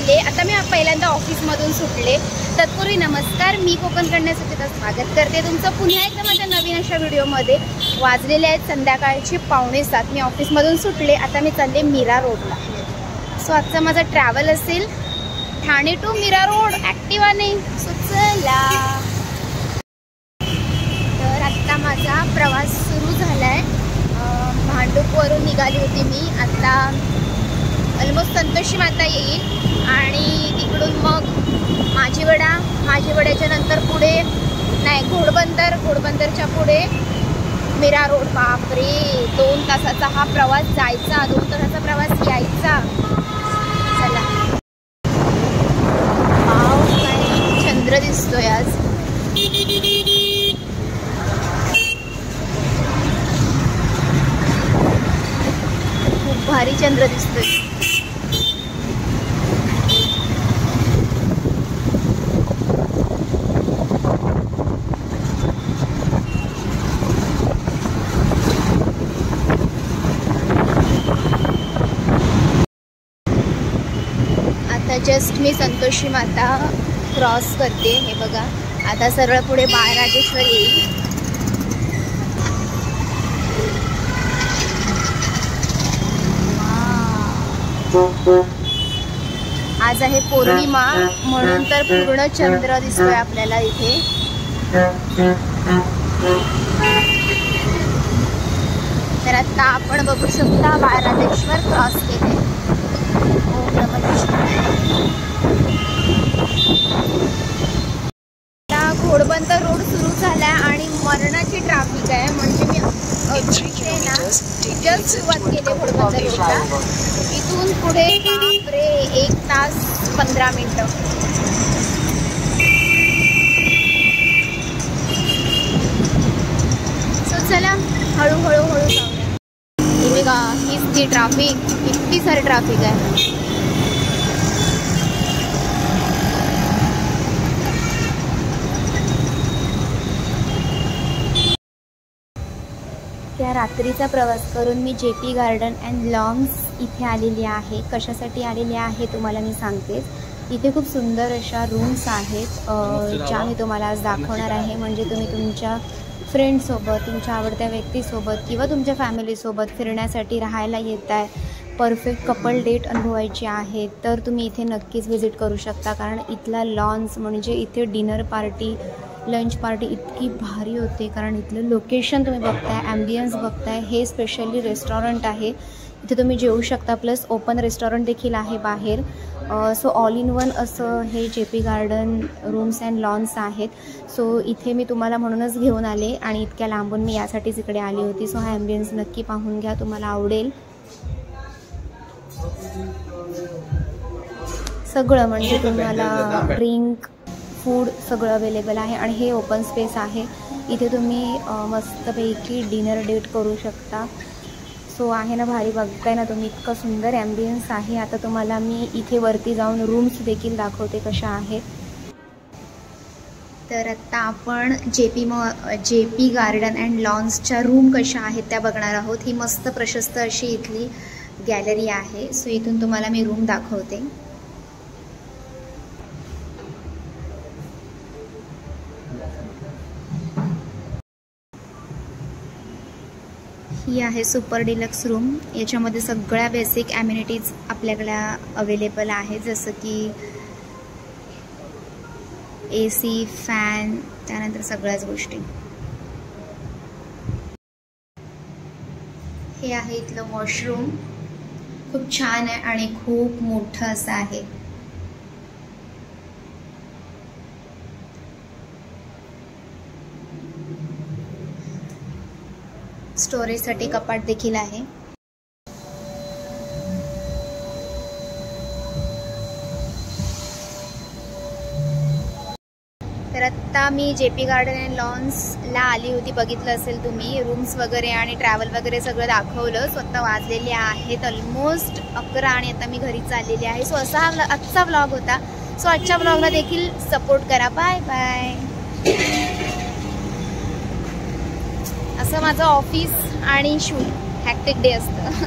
वाजले. आता मी पहिल्यांदा ऑफिसमधून सुटले. तत्पूर्वी नमस्कार, मी कोकण कन्यासाठी स्वागत करते तुमचं पुन्हा एकदा माझ्या नवीन अशा व्हिडिओमध्ये. वाजलेले आहेत संध्याकाळचे 6:45. मी ऑफिसमधून सुटले. आता मी चालले मीरा रोडला. सो आजचा माझा ट्रॅव्हल असेल ठाणे टू मीरा रोड ॲक्टिवाने. सो चला. तर आत्ता माझा प्रवास सुरू झाला आहे. भांडूपवरून निघाली होती मी. आता ऑलमोस्ट संतोषी माता येईल आणि तिकडून मग माझीवड्याच्या नंतर पुढे नाही घोडबंदरच्या पुढे मीरा रोड. बापरे, 2 तासाचा हा प्रवास जायचा, 2 तासाचा प्रवास यायचा. चला. काय चंद्र दिसतोय आज. खूप भारी चंद्र दिसतोय. जस्ट मी संतोषी माता क्रॉस करते. हे बघा, आता सरळ पुढे बाळराजेश्वर येईल. आज आहे पौर्णिमा म्हणून तर पूर्ण चंद्र दिसतोय आपल्याला इथे. तर आता आपण बघू शकता बाळराजेश्वर क्रॉस केले. घोडबंदर रोड सुरू झाला आणि मरणाची ट्रॅफिक आहे. म्हणजे मी ना जस्ट सुरुवात केली घोडबंदर रोडला. इथून पुढे बापरे 1 तास 15 मिनिटं. सो चला हळूहळू जाऊया. हे बघा, हीच ती ट्रॅफिक, इतकी सारी ट्रॅफिक आहे. त्या रात्रीचा प्रवास करून मी JP गार्डन अँड लॉन्स इथे आलेली आहे. कशासाठी आलेली आहे तुम्हाला मी सांगते. इथे खूप सुंदर अशा रूम्स आहेत ज्या मी तुम्हाला आज दाखवणार आहे. म्हणजे तुम्ही तुमच्या फ्रेंडसोबत, तुमच्या आवडत्या व्यक्तीसोबत किंवा तुमच्या फॅमिलीसोबत फिरण्यासाठी राहायला येत आहे, परफेक्ट कपल डेट अनुभवायची आहे, तर तुम्ही इथे नक्कीच व्हिजिट करू शकता. कारण इथला लॉन्स म्हणजे इथे डिनर पार्टी, लंच पार्टी इतकी भारी होते. कारण इथलं लोकेशन तुम्ही बघताय, ॲम्बियन्स बघताय. हे स्पेशली रेस्टॉरंट आहे, इथे तुम्ही जेवू शकता. प्लस ओपन रेस्टॉरंट देखील आहे बाहेर. सो ऑल इन वन असं हे JP garden rooms and lawns आहेत. सो इथे मी तुम्हाला म्हणूनच घेऊन आले आणि इतक्या लांबून मी यासाठीच इकडे आली होती. सो हा ॲम्बियन्स नक्की पाहून घ्या, तुम्हाला आवडेल. सगळं म्हणजे तुम्हाला ड्रिंक, फूड सगळं अवेलेबल आहे. आणि हे ओपन स्पेस आहे, इथे तुम्ही मस्तपैकी डिनर डेट करू शकता. सो आहे ना भारी, बघताय ना तुम्ही, इतकं सुंदर ॲम्बियन्स आहे. आता तुम्हाला मी इथे वरती जाऊन रूम्स देखील दाखवते कशा आहेत. तर आत्ता आपण JP गार्डन अँड लॉन्सच्या रूम कशा आहेत त्या बघणार आहोत. ही मस्त प्रशस्त अशी इथली गॅलरी आहे. सो इथून तुम्हाला मी रूम दाखवते. ही आहे सुपर डिलक्स रूम. याच्यामध्ये सगळ्या बेसिक ॲम्युनिटीज आपल्याकडे अवेलेबल आहे, जसं की AC, फॅन, त्यानंतर सगळ्याच गोष्टी. हे आहे इथलं वॉशरूम. खूप छान आहे आणि खूप मोठं असं आहे. स्टोरेजसाठी कपाट देखील आहे. तर आत्ता मी JP गार्डन अँड लॉन्सला आली होती. बघितलं असेल तुम्ही, रूम्स वगैरे आणि ट्रॅव्हल वगैरे सगळं दाखवलं. स्वतः वाजलेले आहेत ऑलमोस्ट 11 आणि आता मी घरी चाललेली आहे. सो असा हा आजचा व्लॉग होता. सो आजच्या व्लॉगला देखील सपोर्ट करा. Bye bye. असं माझं ऑफिस आणि शूट हॅक्टिक डे असतं.